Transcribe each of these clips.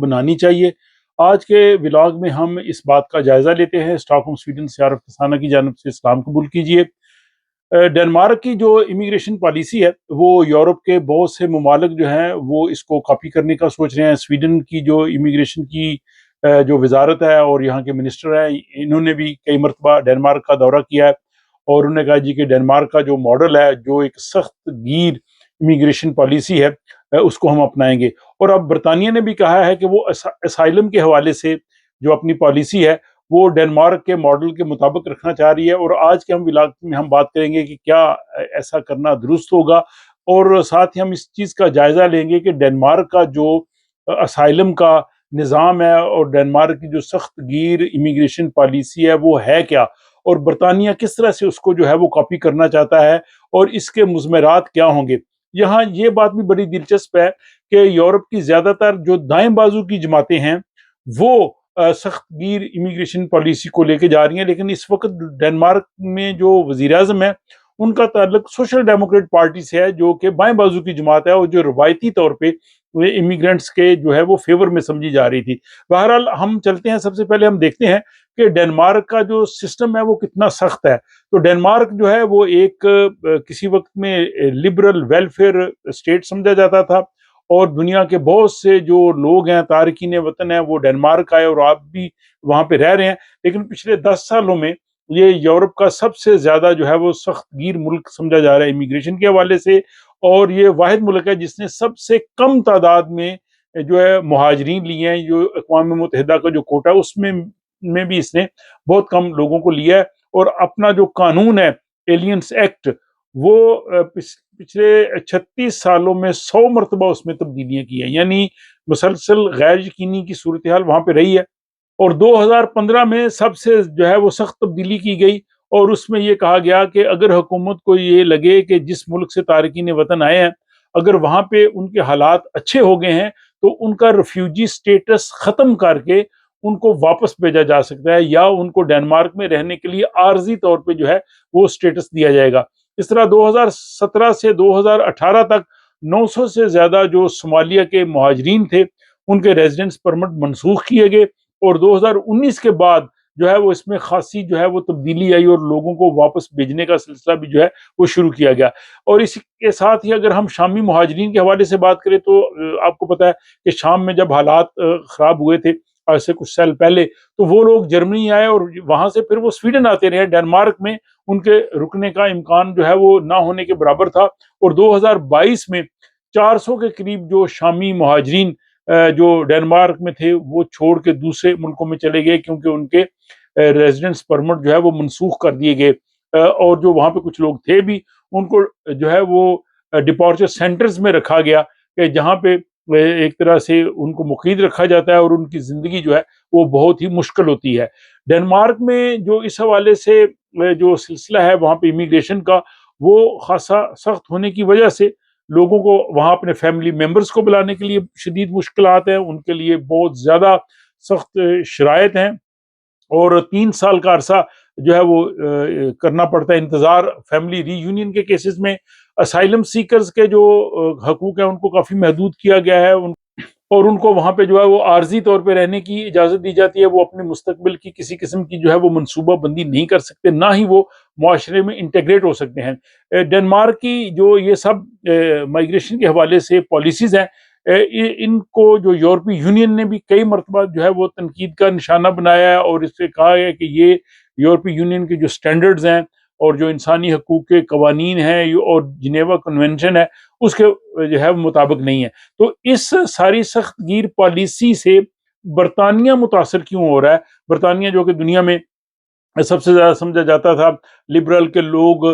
بنانی چاہیے؟ آج کے ولاگ میں ہم اس بات کا جائزہ لیتے ہیں۔ اسٹاک ہوم سویڈن سے عارف تسانہ کی جانب سے سلام قبول کیجیے۔ ڈنمارک کی جو امیگریشن پالیسی ہے وہ یورپ کے بہت سے ممالک جو ہیں وہ اس کو کاپی کرنے کا سوچ رہے ہیں۔ سویڈن کی جو امیگریشن کی جو وزارت ہے اور یہاں کے منسٹر ہیں، انہوں نے بھی کئی مرتبہ ڈنمارک کا دورہ کیا ہے اور انہوں نے کہا جی کہ ڈنمارک کا جو ماڈل ہے، جو ایک سخت گیر امیگریشن پالیسی ہے، اس کو ہم اپنائیں گے۔ اور اب برطانیہ نے بھی کہا ہے کہ وہ اسائلم کے حوالے سے جو اپنی پالیسی ہے وہ ڈنمارک کے ماڈل کے مطابق رکھنا چاہ رہی ہے۔ اور آج کے ہم ولاگ میں ہم بات کریں گے کہ کیا ایسا کرنا درست ہوگا، اور ساتھ ہی ہم اس چیز کا جائزہ لیں گے کہ ڈنمارک کا جو اسائلم کا نظام ہے اور ڈنمارک کی جو سخت گیر امیگریشن پالیسی ہے وہ ہے کیا، اور برطانیہ کس طرح سے اس کو جو ہے وہ کاپی کرنا چاہتا ہے، اور اس کے مضمرات کیا ہوں گے۔ یہاں یہ بات بھی بڑی دلچسپ ہے کہ یورپ کی زیادہ تر جو دائیں بازو کی جماعتیں ہیں وہ سخت گیر امیگریشن پالیسی کو لے کے جا رہی ہیں، لیکن اس وقت ڈنمارک میں جو وزیر اعظم ہے ان کا تعلق سوشل ڈیموکریٹ پارٹی سے ہے، جو کہ بائیں بازو کی جماعت ہے اور جو روایتی طور پہ امیگرینٹس کے جو ہے وہ فیور میں سمجھی جا رہی تھی۔ بہرحال ہم چلتے ہیں، سب سے پہلے ہم دیکھتے ہیں کہ ڈنمارک کا جو سسٹم ہے وہ کتنا سخت ہے۔ تو ڈنمارک جو ہے وہ ایک کسی وقت میں لبرل ویلفیئر اسٹیٹ سمجھا جاتا تھا، اور دنیا کے بہت سے جو لوگ ہیں، تارکین وطن ہیں، وہ ڈنمارک آئے اور آپ بھی وہاں پہ رہ رہے ہیں۔ لیکن پچھلے 10 سالوں میں یہ یورپ کا سب سے زیادہ جو ہے وہ سخت گیر ملک سمجھا جا رہا ہے امیگریشن کے حوالے سے، اور یہ واحد ملک ہے جس نے سب سے کم تعداد میں جو ہے مہاجرین لیے ہیں۔ جو اقوام متحدہ کا جو کوٹا ہے اس میں بھی اس نے بہت کم لوگوں کو لیا ہے، اور اپنا جو قانون ہے ایلینس ایکٹ، وہ پچھلے 36 سالوں میں 100 مرتبہ اس میں تبدیلیاں کی ہیں، یعنی مسلسل غیر یقینی کی صورتحال وہاں پہ رہی ہے۔ اور 2015 میں سب سے جو ہے وہ سخت تبدیلی کی گئی، اور اس میں یہ کہا گیا کہ اگر حکومت کو یہ لگے کہ جس ملک سے تارکین وطن آئے ہیں اگر وہاں پہ ان کے حالات اچھے ہو گئے ہیں تو ان کا ریفیوجی سٹیٹس ختم کر کے ان کو واپس بھیجا جا سکتا ہے، یا ان کو ڈنمارک میں رہنے کے لیے عارضی طور پہ جو ہے وہ سٹیٹس دیا جائے گا۔ اس طرح 2017 سے 2018 تک 900 سے زیادہ جو صومالیہ کے مہاجرین تھے ان کے ریزیڈنس پرمٹ منسوخ کیے گئے، اور 2019 کے بعد جو ہے وہ اس میں خاصی جو ہے وہ تبدیلی آئی، اور لوگوں کو واپس بھیجنے کا سلسلہ بھی جو ہے وہ شروع کیا گیا۔ اور اس کے ساتھ ہی اگر ہم شامی مہاجرین کے حوالے سے بات کریں تو آپ کو پتہ ہے کہ شام میں جب حالات خراب ہوئے تھے آج سے کچھ سال پہلے، تو وہ لوگ جرمنی آئے اور وہاں سے پھر وہ سویڈن آتے رہے۔ ڈنمارک میں ان کے رکنے کا امکان جو ہے وہ نہ ہونے کے برابر تھا، اور 2022 میں 400 کے قریب جو شامی مہاجرین جو ڈنمارک میں تھے وہ چھوڑ کے دوسرے ملکوں میں چلے گئے، کیونکہ ان کے ریزیڈنس پرمٹ جو ہے وہ منسوخ کر دیے گئے، اور جو وہاں پہ کچھ لوگ تھے بھی ان کو جو ہے وہ ڈپارچر سینٹرز میں رکھا گیا، کہ جہاں پہ ایک طرح سے ان کو مقید رکھا جاتا ہے، اور ان کی زندگی جو ہے وہ بہت ہی مشکل ہوتی ہے۔ ڈنمارک میں جو اس حوالے سے جو سلسلہ ہے وہاں پہ امیگریشن کا، وہ خاصا سخت ہونے کی وجہ سے لوگوں کو وہاں اپنے فیملی ممبرز کو بلانے کے لیے شدید مشکلات ہیں، ان کے لیے بہت زیادہ سخت شرائط ہیں، اور 3 سال کا عرصہ جو ہے وہ کرنا پڑتا ہے انتظار فیملی ری یونین کے کیسز میں۔ اسائلم سیکرز کے جو حقوق ہیں ان کو کافی محدود کیا گیا ہے، اور ان کو وہاں پہ جو ہے وہ عارضی طور پہ رہنے کی اجازت دی جاتی ہے۔ وہ اپنے مستقبل کی کسی قسم کی جو ہے وہ منصوبہ بندی نہیں کر سکتے، نہ ہی وہ معاشرے میں انٹیگریٹ ہو سکتے ہیں۔ ڈنمارک کی جو یہ سب مائگریشن کے حوالے سے پالیسیز ہیں، ان کو جو یورپی یونین نے بھی کئی مرتبہ جو ہے وہ تنقید کا نشانہ بنایا ہے، اور اس سے کہا ہے کہ یہ یورپی یونین کے جو سٹینڈرڈز ہیں اور جو انسانی حقوق کے قوانین ہیں اور جنیوا کنونشن ہے اس کے جو ہے مطابق نہیں ہے۔ تو اس ساری سخت گیر پالیسی سے برطانیہ متاثر کیوں ہو رہا ہے؟ برطانیہ جو کہ دنیا میں سب سے زیادہ سمجھا جاتا تھا، لبرل کے لوگ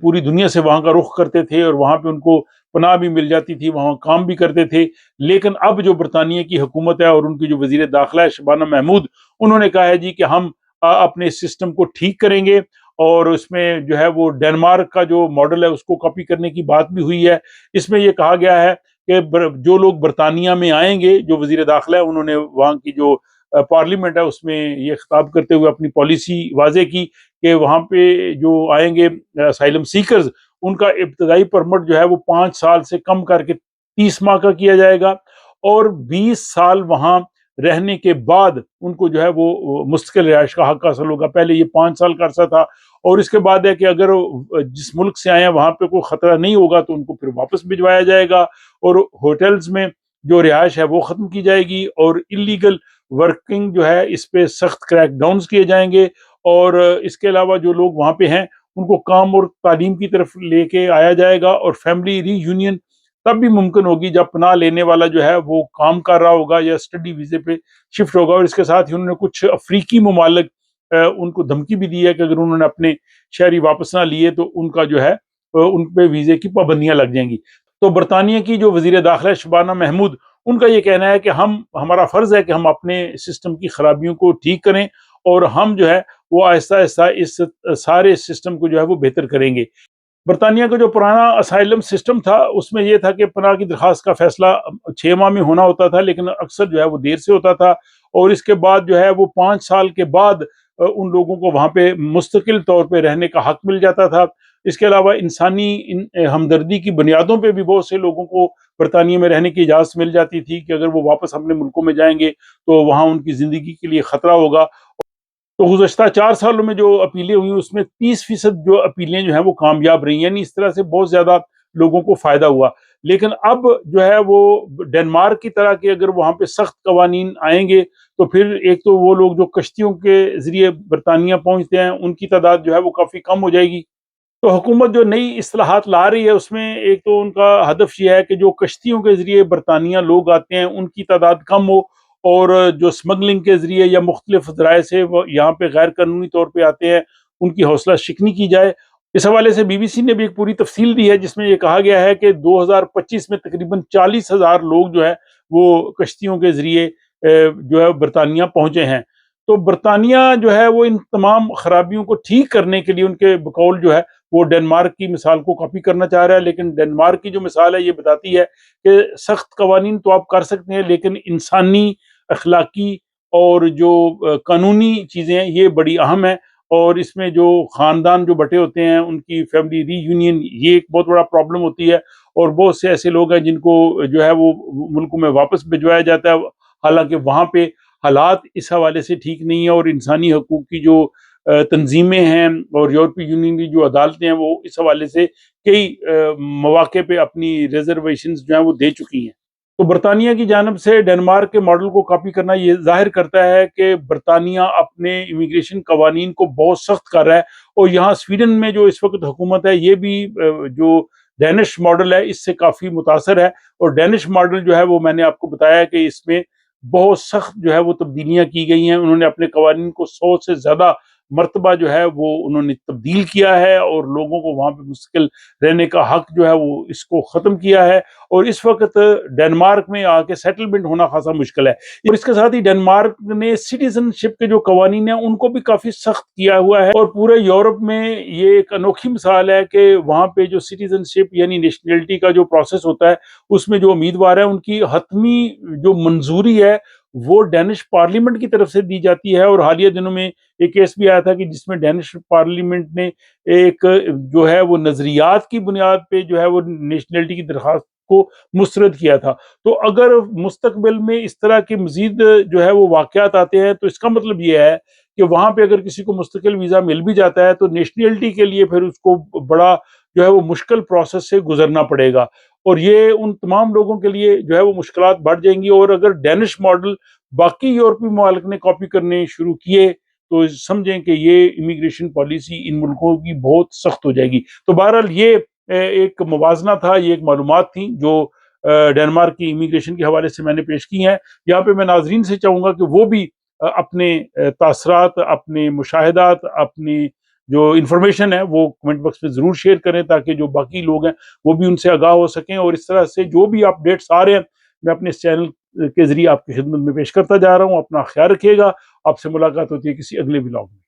پوری دنیا سے وہاں کا رخ کرتے تھے، اور وہاں پہ ان کو پناہ بھی مل جاتی تھی، وہاں کام بھی کرتے تھے۔ لیکن اب جو برطانیہ کی حکومت ہے اور ان کی جو وزیر داخلہ ہے شبانہ محمود، انہوں نے کہا ہے جی کہ ہم اپنے سسٹم کو ٹھیک کریں گے، اور اس میں جو ہے وہ ڈنمارک کا جو ماڈل ہے اس کو کاپی کرنے کی بات بھی ہوئی ہے۔ اس میں یہ کہا گیا ہے کہ جو لوگ برطانیہ میں آئیں گے، جو وزیر داخلہ ہے انہوں نے وہاں کی جو پارلیمنٹ ہے اس میں یہ خطاب کرتے ہوئے اپنی پالیسی واضح کی کہ وہاں پہ جو آئیں گے اسائلم سیکرز، ان کا ابتدائی پرمٹ جو ہے وہ 5 سال سے کم کر کے 30 ماہ کا کیا جائے گا، اور 20 سال وہاں رہنے کے بعد ان کو جو ہے وہ مستقل رہائش کا حق حاصل ہوگا۔ پہلے یہ 5 سال کا عرصہ تھا، اور اس کے بعد ہے کہ اگر جس ملک سے آئے ہیں وہاں پہ کوئی خطرہ نہیں ہوگا تو ان کو پھر واپس بھجوایا جائے گا، اور ہوٹلز میں جو رہائش ہے وہ ختم کی جائے گی، اور انلیگل ورکنگ جو ہے اس پہ سخت کریک ڈاؤنز کیے جائیں گے، اور اس کے علاوہ جو لوگ وہاں پہ ہیں ان کو کام اور تعلیم کی طرف لے کے آیا جائے گا، اور فیملی ری یونین تب بھی ممکن ہوگی جب پناہ لینے والا جو ہے وہ کام کر رہا ہوگا یا اسٹڈی ویزے پہ شفٹ ہوگا۔ اور اس کے ساتھ ہی انہوں نے کچھ افریقی ممالک ان کو دھمکی بھی دی ہے کہ اگر انہوں نے اپنے شہری واپس نہ لیے تو ان کا جو ہے ان پہ ویزے کی پابندیاں لگ جائیں گی۔ تو برطانیہ کی جو وزیر داخلہ شبانہ محمود، ان کا یہ کہنا ہے کہ ہمارا فرض ہے کہ ہم اپنے سسٹم کی خرابیوں کو ٹھیک کریں، اور ہم جو ہے وہ آہستہ آہستہ اس سارے سسٹم کو جو ہے وہ بہتر کریں گے۔ برطانیہ کا جو پرانا اسائلم سسٹم تھا اس میں یہ تھا کہ پناہ کی درخواست کا فیصلہ 6 ماہ میں ہونا ہوتا تھا، لیکن اکثر جو ہے وہ دیر سے ہوتا تھا، اور اس کے بعد جو ہے وہ 5 سال کے بعد ان لوگوں کو وہاں پہ مستقل طور پہ رہنے کا حق مل جاتا تھا۔ اس کے علاوہ انسانی ہمدردی کی بنیادوں پہ بھی بہت سے لوگوں کو برطانیہ میں رہنے کی اجازت مل جاتی تھی کہ اگر وہ واپس اپنے ملکوں میں جائیں گے تو وہاں ان کی زندگی کے لیے خطرہ ہوگا۔ تو گزشتہ 4 سالوں میں جو اپیلیں ہوئی اس میں 30% جو اپیلیں جو ہیں وہ کامیاب رہی، یعنی اس طرح سے بہت زیادہ لوگوں کو فائدہ ہوا۔ لیکن اب جو ہے وہ ڈنمارک کی طرح کہ اگر وہاں پہ سخت قوانین آئیں گے تو پھر ایک تو وہ لوگ جو کشتیوں کے ذریعے برطانیہ پہنچتے ہیں ان کی تعداد جو ہے وہ کافی کم ہو جائے گی۔ تو حکومت جو نئی اصلاحات لا رہی ہے اس میں ایک تو ان کا ہدف یہ ہے کہ جو کشتیوں کے ذریعے برطانیہ لوگ آتے ہیں ان کی تعداد کم ہو، اور جو سمگلنگ کے ذریعے یا مختلف ذرائع سے وہ یہاں پہ غیر قانونی طور پہ آتے ہیں ان کی حوصلہ شکنی کی جائے۔ اس حوالے سے بی بی سی نے بھی ایک پوری تفصیل دی ہے جس میں یہ کہا گیا ہے کہ 2025 میں تقریباً 40,000 لوگ جو ہے وہ کشتیوں کے ذریعے جو ہے برطانیہ پہنچے ہیں۔ تو برطانیہ جو ہے وہ ان تمام خرابیوں کو ٹھیک کرنے کے لیے ان کے بقول جو ہے وہ ڈنمارک کی مثال کو کاپی کرنا چاہ رہا ہے، لیکن ڈنمارک کی جو مثال ہے یہ بتاتی ہے کہ سخت قوانین تو آپ کر سکتے ہیں لیکن انسانی، اخلاقی اور جو قانونی چیزیں ہیں یہ بڑی اہم ہیں، اور اس میں جو خاندان جو بٹے ہوتے ہیں ان کی فیملی ری یونین یہ ایک بہت بڑا پرابلم ہوتی ہے، اور بہت سے ایسے لوگ ہیں جن کو جو ہے وہ ملکوں میں واپس بھجوایا جاتا ہے، حالانکہ وہاں پہ حالات اس حوالے سے ٹھیک نہیں ہیں، اور انسانی حقوق کی جو تنظیمیں ہیں اور یورپی یونین کی جو عدالتیں ہیں وہ اس حوالے سے کئی مواقع پہ اپنی ریزرویشنز جو ہیں وہ دے چکی ہیں۔ تو برطانیہ کی جانب سے ڈنمارک کے ماڈل کو کاپی کرنا یہ ظاہر کرتا ہے کہ برطانیہ اپنے امیگریشن قوانین کو بہت سخت کر رہا ہے، اور یہاں سویڈن میں جو اس وقت حکومت ہے یہ بھی جو ڈینش ماڈل ہے اس سے کافی متاثر ہے، اور ڈینش ماڈل جو ہے وہ میں نے آپ کو بتایا کہ اس میں بہت سخت جو ہے وہ تبدیلیاں کی گئی ہیں، انہوں نے اپنے قوانین کو 100 سے زیادہ مرتبہ جو ہے وہ انہوں نے تبدیل کیا ہے، اور لوگوں کو وہاں پہ مستقل رہنے کا حق جو ہے وہ اس کو ختم کیا ہے، اور اس وقت ڈنمارک میں آ کے سیٹلمنٹ ہونا خاصا مشکل ہے۔ اور اس کے ساتھ ہی ڈنمارک نے سٹیزن شپ کے جو قوانین ہیں ان کو بھی کافی سخت کیا ہوا ہے، اور پورے یورپ میں یہ ایک انوکھی مثال ہے کہ وہاں پہ جو سٹیزن شپ یعنی نیشنلٹی کا جو پروسیس ہوتا ہے اس میں جو امیدوار ہیں ان کی حتمی جو منظوری ہے وہ ڈینش پارلیمنٹ کی طرف سے دی جاتی ہے، اور حالیہ دنوں میں ایک کیس بھی آیا تھا کہ جس میں ڈینش پارلیمنٹ نے ایک جو ہے وہ نظریات کی بنیاد پہ جو ہے وہ نیشنلٹی کی درخواست کو مسترد کیا تھا۔ تو اگر مستقبل میں اس طرح کے مزید جو ہے وہ واقعات آتے ہیں تو اس کا مطلب یہ ہے کہ وہاں پہ اگر کسی کو مستقل ویزا مل بھی جاتا ہے تو نیشنلٹی کے لیے پھر اس کو بڑا جو ہے وہ مشکل پروسیس سے گزرنا پڑے گا، اور یہ ان تمام لوگوں کے لیے جو ہے وہ مشکلات بڑھ جائیں گی۔ اور اگر ڈینش ماڈل باقی یورپی ممالک نے کاپی کرنے شروع کیے تو سمجھیں کہ یہ امیگریشن پالیسی ان ملکوں کی بہت سخت ہو جائے گی۔ تو بہرحال یہ ایک موازنہ تھا، یہ ایک معلومات تھیں جو ڈنمارک کی امیگریشن کے حوالے سے میں نے پیش کی ہیں۔ یہاں پہ میں ناظرین سے چاہوں گا کہ وہ بھی اپنے تاثرات، اپنے مشاہدات، اپنی جو انفارمیشن ہے وہ کمنٹ باکس میں ضرور شیئر کریں تاکہ جو باقی لوگ ہیں وہ بھی ان سے آگاہ ہو سکیں، اور اس طرح سے جو بھی اپڈیٹس آ رہے ہیں میں اپنے اس چینل کے ذریعے آپ کی خدمت میں پیش کرتا جا رہا ہوں۔ اپنا خیال رکھیے گا، آپ سے ملاقات ہوتی ہے کسی اگلے ولاگ میں۔